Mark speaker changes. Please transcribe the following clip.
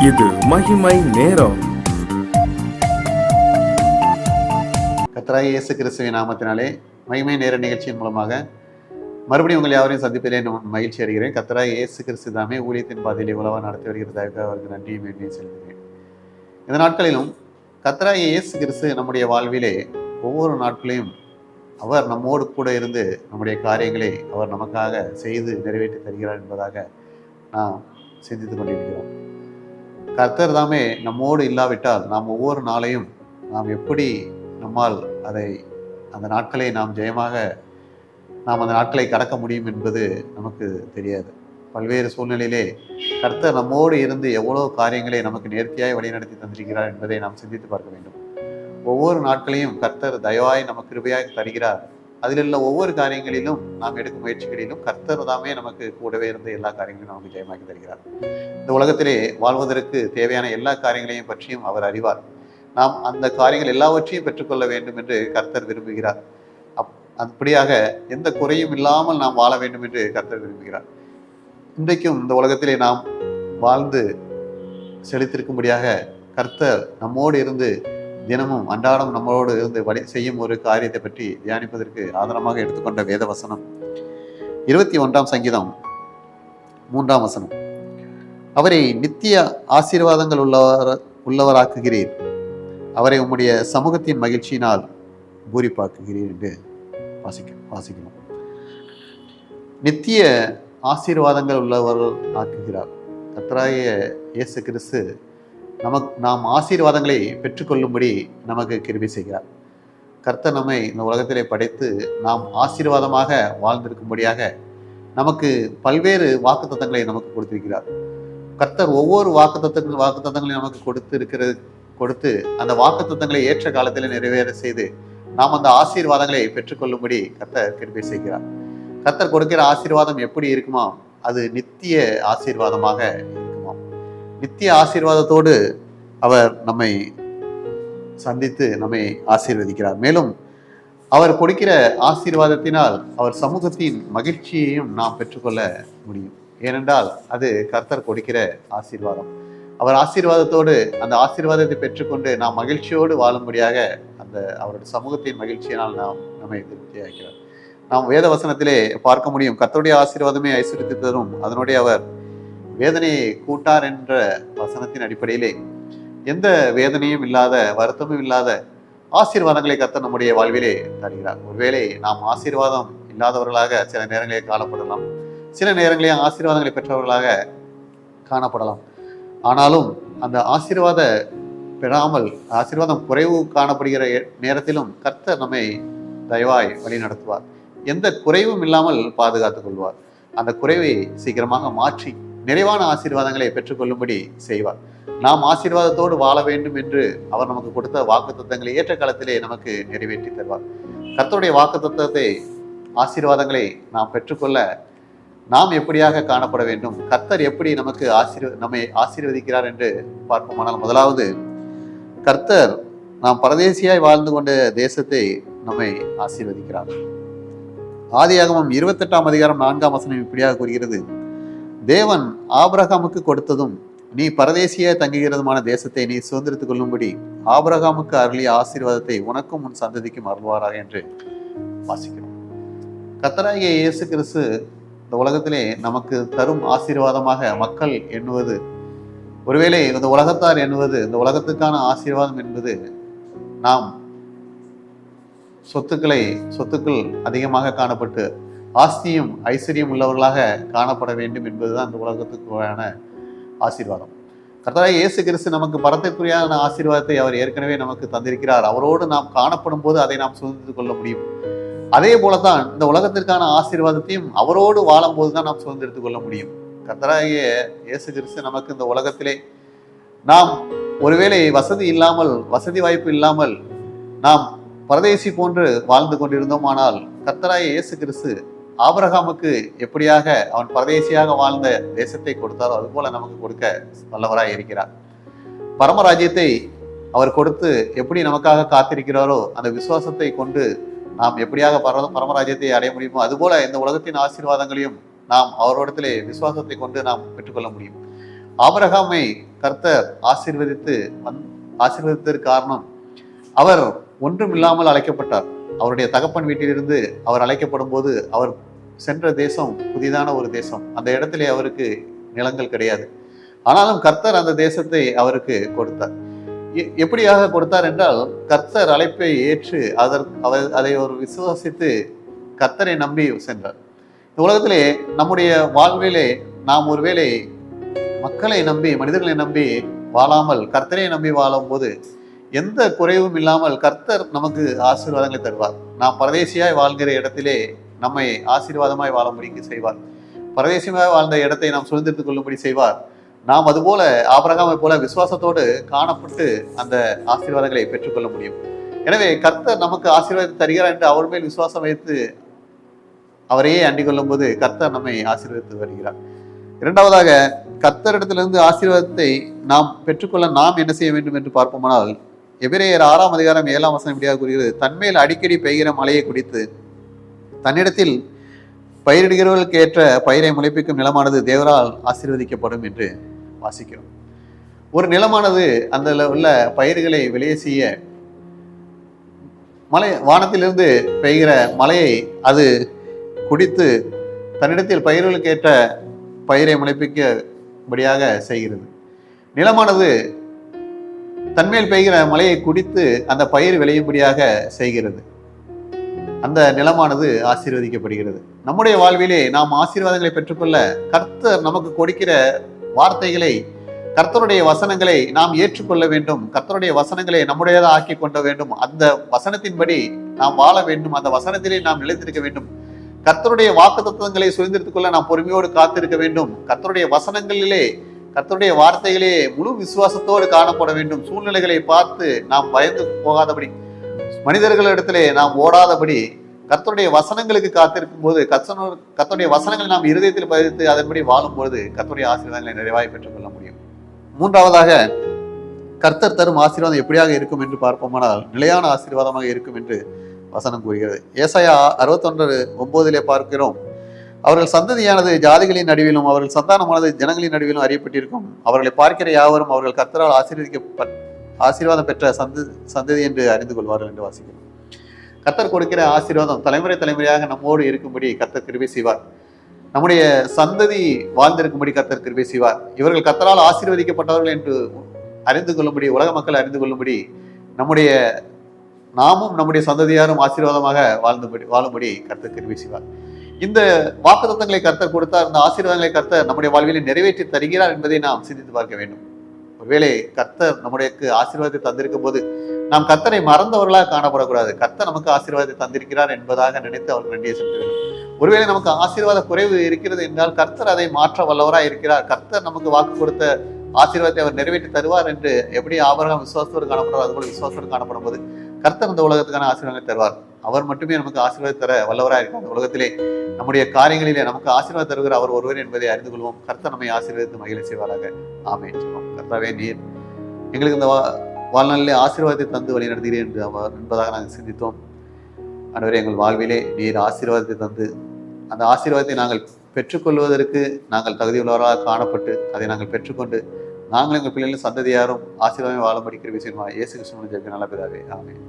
Speaker 1: இது மகிமை நேரம்.
Speaker 2: கர்த்தராகிய இயேசு கிறிஸ்துவின் நாமத்தினாலே மகிமை நேர நிகழ்ச்சியின் மூலமாக மறுபடியும் உங்கள் யாவரையும் சந்திப்பதிலே நான் மகிழ்ச்சி அடைகிறேன். கர்த்தராகிய இயேசு கிறிஸ்து தாமே ஊழியத்தின் பாதையிலே உலகம் நடத்தி வருகிறதாக அவருக்கு நன்றியும் மேன்மையும் செலுத்துகிறேன். இந்த நாட்களிலும் கர்த்தராகிய இயேசு கிறிஸ்து நம்முடைய வாழ்விலே ஒவ்வொரு நாட்களையும் அவர் நம்மோடு கூட இருந்து நம்முடைய காரியங்களை அவர் நமக்காக செய்து நிறைவேற்றி தருகிறார் என்பதாக நாம் சிந்தித்து கொண்டிருக்கிறோம். கர்த்தர் தாமே நம்மோடு இல்லாவிட்டால் நாம் ஒவ்வொரு நாளையும் நாம் எப்படி நம்மால் அந்த நாட்களை நாம் ஜெயமாக நாம் அந்த நாட்களை கடக்க முடியும் என்பது நமக்கு தெரியாது. பல்வேறு சூழ்நிலையிலே கர்த்தர் நம்மோடு இருந்து எவ்வளோ காரியங்களை நமக்கு நேர்த்தியாய் வழிநடத்தி தந்திருக்கிறார் என்பதை நாம் சிந்தித்து பார்க்க வேண்டும். ஒவ்வொரு நாட்களையும் கர்த்தர் தயவாய் நமக்கு கிருபையாக தருகிறார். அதில் உள்ள ஒவ்வொரு காரியங்களிலும் நாம் எடுக்கும் முயற்சிகளிலும் கர்த்தர் தாமே நமக்கு கூடவே இருந்து எல்லா காரியங்களையும் நமக்கு ஜெயமாக்கி தருகிறார். இந்த உலகத்திலே வாழ்வதற்கு தேவையான எல்லா காரியங்களையும் பற்றியும் அவர் அறிவார். நாம் அந்த காரியங்கள் எல்லாவற்றையும் பெற்றுக்கொள்ள வேண்டும் என்று கர்த்தர் விரும்புகிறார். அப்படியாக எந்த குறையும் இல்லாமல் நாம் வாழ வேண்டும் என்று கர்த்தர் விரும்புகிறார். இன்றைக்கும் இந்த உலகத்திலே நாம் வாழ்ந்து செலுத்திருக்கும்படியாக கர்த்தர் நம்மோடு இருந்து தினமும் அன்றாடம் நம்மளோடு இருந்து செய்யும் ஒரு காரியத்தை பற்றி தியானிப்பதற்கு ஆதாரமாக எடுத்துக்கொண்ட வேத வசனம் 21 சங்கீதம் 3 அவரை நித்திய ஆசீர்வாதங்கள் உள்ளவராக்குகிறீர், அவரை உம்முடைய சமூகத்தின் மகிழ்ச்சியினால் பூரிப்பாக்குகிறீர் என்று வாசிக்கணும். நித்திய ஆசீர்வாதங்கள் உள்ளவர் ஆக்குகிறார். கர்த்தராகிய இயேசு கிறிஸ்து நாம் ஆசீர்வாதங்களை பெற்றுக்கொள்ளும்படி நமக்கு கிருபை செய்கிறார். கர்த்தர் நம்மை இந்த உலகத்திலே படைத்து நாம் ஆசீர்வாதமாக வாழ்ந்திருக்கும்படியாக நமக்கு பல்வேறு வாக்குத்தத்தங்களை நமக்கு கொடுத்திருக்கிறார். கர்த்தர் ஒவ்வொரு வாக்குத்தத்தங்களையும் நமக்கு கொடுத்து அந்த வாக்குத்தத்தங்களை ஏற்ற காலத்தில் நிறைவேற செய்து நாம் அந்த ஆசீர்வாதங்களை பெற்றுக்கொள்ளும்படி கர்த்தர் கிருபை செய்கிறார். கர்த்தர் கொடுக்கிற ஆசீர்வாதம் எப்படி இருக்குமா? அது நித்திய ஆசீர்வாதமாக இருக்குமாம். நித்திய ஆசீர்வாதத்தோடு அவர் நம்மை சந்தித்து நம்மை ஆசீர்வதிக்கிறார். மேலும் அவர் கொடுக்கிற ஆசீர்வாதத்தினால் அவர் சமூகத்தின் மகிழ்ச்சியையும் நாம் பெற்றுக்கொள்ள முடியும். ஏனென்றால் அது கர்த்தர் கொடுக்கிற ஆசீர்வாதம். அவர் ஆசீர்வாதத்தோடு அந்த ஆசீர்வாதத்தை பெற்றுக்கொண்டு நாம் மகிழ்ச்சியோடு வாழும்படியாக அவருடைய சமூகத்தின் மகிழ்ச்சியினால் நம்மை திருப்தியாக்கிறார். நாம் வேத வசனத்திலே பார்க்க முடியும். கர்த்தருடைய ஆசீர்வாதமே ஐஸ்வரியத்தை தரும், அதனுடைய அவர் வேதனையை கூட்டார் என்ற வசனத்தின் அடிப்படையிலே எந்த வேதனையும் இல்லாத வருத்தமும் இல்லாத ஆசீர்வாதங்களை கர்த்தர் நம்முடைய வாழ்விலே தருகிறார். ஒருவேளை நாம் ஆசீர்வாதம் இல்லாதவர்களாக சில நேரங்களிலே காணப்படலாம், சில நேரங்களிலே ஆசீர்வாதங்களை பெற்றவர்களாக காணப்படலாம். ஆனாலும் அந்த ஆசீர்வாதம் குறைவு காணப்படுகிற நேரத்திலும் கர்த்தர் நம்மை தயவாய் வழி நடத்துவார். எந்த குறைவும் இல்லாமல் பாதுகாத்துக் கொள்வார். அந்த குறைவை சீக்கிரமாக மாற்றி நிறைவான ஆசீர்வாதங்களை பெற்றுக்கொள்ளும்படி செய்வார். நாம் ஆசீர்வாதத்தோடு வாழ வேண்டும் என்று அவர் நமக்கு கொடுத்த வாக்குத்தத்தங்களை ஏற்ற காலத்திலே நமக்கு நிறைவேற்றி தருவார். கர்த்தருடைய வாக்குத்தத்தத்தை ஆசீர்வாதங்களை நாம் பெற்றுக்கொள்ள நாம் எப்படியாக காணப்பட வேண்டும், கர்த்தர் எப்படி நம்மை ஆசீர்வதிக்கிறார் என்று பார்ப்போமானால், முதலாவது கர்த்தர் நாம் பரதேசியாய் வாழ்ந்து கொண்ட தேசத்தை நம்மை ஆசீர்வதிக்கிறார். ஆதியாகமம் 28 இப்படியாக கூறுகிறது, தேவன் ஆபிரகாமுக்கு கொடுத்ததும் நீ பரதேசியாய் தங்குகிறதுமான தேசத்தை நீ சுதந்திரித்துக் கொள்ளும்படி ஆபிரகாமுக்கு அருளிய ஆசீர்வாதத்தை உனக்கும் உன் சந்ததிக்கும் அருள்வாராக என்று வாசிக்கிறோம். கர்த்தராகிய இயேசு கிறிஸ்து இந்த உலகத்திலே நமக்கு தரும் ஆசீர்வாதமாக மக்கள் எண்ணுவது, ஒருவேளை இந்த உலகத்தார் எண்ணுவது, இந்த உலகத்துக்கான ஆசீர்வாதம் என்பது நாம் சொத்துக்கள் அதிகமாக காணப்பட்டு ஆஸ்தியும் ஐஸ்வர்யம் உள்ளவர்களாக காணப்பட வேண்டும் என்பதுதான் இந்த உலகத்துக்கான ஆசீர்வாதம். கர்த்தராகிய இயேசு கிறிஸ்து நமக்கு பரத்திற்குரியான ஆசீர்வாதத்தை அவர் ஏற்கனவே நமக்கு தந்திருக்கிறார். அவரோடு நாம் காணப்படும் போது அதை நாம் சுதந்திரித்துக் கொள்ள முடியும். அதே போலத்தான் இந்த உலகத்திற்கான ஆசீர்வாதத்தையும் அவரோடு வாழும் போதுதான் நாம் சுதந்திரித்துக் கொள்ள முடியும். கர்த்தராகிய இயேசு கிறிஸ்து நமக்கு இந்த உலகத்திலே நாம் ஒருவேளை வசதி வாய்ப்பு இல்லாமல் நாம் பரதேசி போன்று வாழ்ந்து கொண்டிருந்தோம். ஆனால் கர்த்தராகிய இயேசு கிறிஸ்து ஆபிரகாமுக்கு எப்படியாக அவன் பரதேசியாக வாழ்ந்த தேசத்தை கொடுத்தாரோ அதுபோல நமக்கு கொடுக்க வல்லவராய் இருக்கிறார். பரமராஜ்யத்தை அவர் கொடுத்து எப்படி நமக்காக காத்திருக்கிறாரோ அந்த விசுவாசத்தை கொண்டு நாம் எப்படியாக பரமராஜ்யத்தை அடைய முடியுமோ அதுபோல இந்த உலகத்தின் ஆசீர்வாதங்களையும் நாம் அவரோடத்திலே விசுவாசத்தை கொண்டு நாம் பெற்றுக்கொள்ள முடியும். ஆபிரகாமை கர்த்தர் ஆசீர்வதித்ததற்கு காரணம், அவர் ஒன்றும் இல்லாமல் அழைக்கப்பட்டார். அவருடைய தகப்பன் வீட்டிலிருந்து அவர் அழைக்கப்படும் போது அவர் சென்ற தேசம் புதிதான ஒரு தேசம். அந்த இடத்திலே அவருக்கு நிலங்கள் கிடையாது. ஆனாலும் கர்த்தர் அந்த தேசத்தை அவருக்கு கொடுத்தார். எப்படியாக கொடுத்தார் என்றால், கர்த்தர் அழைப்பை ஏற்று அதை ஒரு விசுவாசித்து கர்த்தரை நம்பி சென்றார். இந்த உலகத்திலே நம்முடைய வாழ்விலே நாம் ஒருவேளை மக்களை நம்பி, மனிதர்களை நம்பி வாழாமல் கர்த்தரை நம்பி வாழும் போது எந்த குறைவும் இல்லாமல் கர்த்தர் நமக்கு ஆசீர்வாதங்களை தருவார். நாம் பரதேசியாய் வாழ்கிற இடத்திலே நம்மை ஆசீர்வாதமாய் வாழும்படிக்கு செய்வார். பரதேசியமாய் வாழ்ந்த இடத்தை நாம் சுதந்திரித்துக் கொள்ளும்படி செய்வார். நாம் அதுபோல ஆபிரகாமை போல விசுவாசத்தோடு காணப்பட்டு அந்த ஆசீர்வாதங்களை பெற்றுக்கொள்ள முடியும். எனவே கர்த்தர் நமக்கு ஆசீர்வாதத்தை தருகிறார் என்று அவர் மேல் விசுவாசம் வைத்து அவரையே அண்டிக் கொள்ளும் போது கர்த்தர் நம்மை ஆசீர்வதித்து வருகிறார். இரண்டாவதாக, கர்த்தரிடத்திலிருந்து ஆசீர்வாதத்தை நாம் பெற்றுக்கொள்ள நாம் என்ன செய்ய வேண்டும் என்று பார்ப்போமானால், எபிரேயர் 6ஆம் அதிகாரம் 7ஆம் வசனம் இப்படியாக கூறுகிறது, தன்மேல் அடிக்கடி பெய்கிற மழையை குடித்து தன்னிடத்தில் பயிரிடுகிறவர்களுக்கு ஏற்ற பயிரை முளைப்பிக்கும் நிலமானது தேவரால் ஆசீர்வதிக்கப்படும் என்று வாசிக்கிறோம். ஒரு நிலமானது அந்த உள்ள பயிர்களை விளைய செய்ய வானத்திலிருந்து பெய்கிற மழையை அது குடித்து தன்னிடத்தில் பயிர்களுக்கு ஏற்ற பயிரை முளைப்பிக்கும்படியாக செய்கிறது. நிலமானது தன்மேல் பெய்கிற மழையை குடித்து அந்த பயிர் விளையும்படியாக செய்கிறது. அந்த நிலமானது ஆசீர்வதிக்கப்படுகிறது. நம்முடைய வாழ்விலே நாம் ஆசீர்வாதங்களை பெற்றுக்கொள்ள கர்த்தர் நமக்கு கொடுக்கிற வார்த்தைகளை, கர்த்தருடைய வசனங்களை நாம் ஏற்றுக்கொள்ள வேண்டும். கர்த்தருடைய வசனங்களை நம்முடையதாக ஆக்கி கொள்ள வேண்டும். அந்த வசனத்தின்படி நாம் வாழ வேண்டும். அந்த வசனத்திலே நாம் நிலைத்திருக்க வேண்டும். கர்த்தருடைய வாக்கு தத்துவங்களை சுதந்திரித்துக் கொள்ள நாம் பொறுமையோடு காத்திருக்க வேண்டும். கர்த்தருடைய வசனங்களிலே, கர்த்தருடைய வார்த்தைகளே முழு விசுவாசத்தோடு காணப்பட வேண்டும். சூழ்நிலைகளை பார்த்து நாம் பயந்து போகாதபடி, மனிதர்களிடத்திலே நாம் ஓடாதபடி, கர்த்தருடைய வசனங்களுக்கு காத்திருக்கும் போது கர்த்தருடைய வசனங்களை நாம் இருதயத்தில் பதித்து அதன்படி வாழும் பொழுது கர்த்தருடைய ஆசீர்வாதங்களை நிறைவாய் பெற்றுக் கொள்ள முடியும். மூன்றாவதாக, கர்த்தர் தரும் ஆசீர்வாதம் எப்படியாக இருக்கும் என்று பார்ப்போமானால் நிலையான ஆசீர்வாதமாக இருக்கும் என்று வசனம் கூறுகிறது. ஏசாயா 61:9 பார்க்கிறோம், அவர்கள் சந்ததியானது ஜாதிகளின் நடுவிலும் அவர்கள் சந்தானமானது ஜனங்களின் நடுவிலும் அறியப்பட்டிருக்கும். அவர்களை பார்க்கிற யாவரும் அவர்கள் கர்த்தரால் ஆசீர்வாதம் பெற்ற சந்ததி என்று அறிந்து கொள்வார்கள் என்று வாசிக்கிறோம். கர்த்தர் கொடுக்கிற ஆசீர்வாதம் தலைமுறை தலைமுறையாக நம்மோடு இருக்கும்படி கர்த்தர் கிருபை செய்வார். நம்முடைய சந்ததி வாழ்ந்திருக்கும்படி கர்த்தர் கிருபை செய்வார். இவர்கள் கர்த்தரால் ஆசீர்வதிக்கப்பட்டவர்கள் என்று அறிந்து கொள்ளும்படி, உலக மக்கள் அறிந்து கொள்ளும்படி, நாமும் நம்முடைய சந்ததியாரும் ஆசீர்வாதமாக வாழும்படி கர்த்தர் கிருபை செய்வார். இந்த வாக்குத்தத்தங்களை கர்த்தர் கொடுத்தார். இந்த ஆசீர்வாதங்களை கர்த்தர் நம்முடைய வாழ்வில் நிறைவேற்றி தருகிறார் என்பதை நாம் சிந்தித்து பார்க்க வேண்டும். ஒருவேளை கர்த்தர் நம்முடைய ஆசீர்வாதத்தை தந்திருக்கும் போது நாம் கர்த்தரை மறந்தவர்களாக காணப்படக்கூடாது. கர்த்தர் நமக்கு ஆசீர்வாதத்தை தந்திருக்கிறார் என்பதாக நினைத்து அவர்கள் நன்றியை செலுத்த வேண்டும். ஒருவேளை நமக்கு ஆசீர்வாத குறைவு இருக்கிறது என்றால் கர்த்தர் அதை மாற்ற வல்லவராக இருக்கிறார். கர்த்தர் நமக்கு வாக்கு கொடுத்த ஆசீர்வாதத்தை அவர் நிறைவேற்றி தருவார் என்று எப்படி ஆபிரகாம் விசுவாசத்தோடு காணப்படுவார், அதுபோல விசுவாசத்தோடு காணப்படும் போது கர்த்தர் இந்த உலகத்துக்கான ஆசீர்வாதத்தை தருவார். அவர் மட்டுமே நமக்கு ஆசீர்வாதம் தர வல்லவராக இருக்கிறார். அந்த உலகத்திலே நம்முடைய காரியங்களிலே நமக்கு ஆசீர்வாதம் தருகிற அவர் ஒருவர் என்பதை அறிந்து கொள்வோம். கர்த்தர் நம்மை ஆசீர்வாதத்து மகிழ செய்வாராக. ஆமென். கர்த்தாவே, நீர் எங்களுக்கு இந்த வாழ்நாளிலே ஆசீர்வாதத்தை தந்து வழி நடத்துகிறேன் என்பதாக நாங்கள் சிந்தித்தோம். ஆண்டவரே, எங்கள் வாழ்விலே நீர் ஆசீர்வாதத்தை தந்து அந்த ஆசீர்வாதத்தை நாங்கள் பெற்றுக்கொள்வதற்கு நாங்கள் தகுதியுள்ளவராக காணப்பட்டு அதை நாங்கள் பெற்றுக்கொண்டு நாங்கள் எங்கள் பிள்ளைகளின் சந்ததியாரும் ஆசீர்வாதம் வாழும்படி கிருபை செய்யுமா. இயேசு கிறிஸ்துவின் ஜெபத்தில் நல்ல பிதாவே. ஆமென்.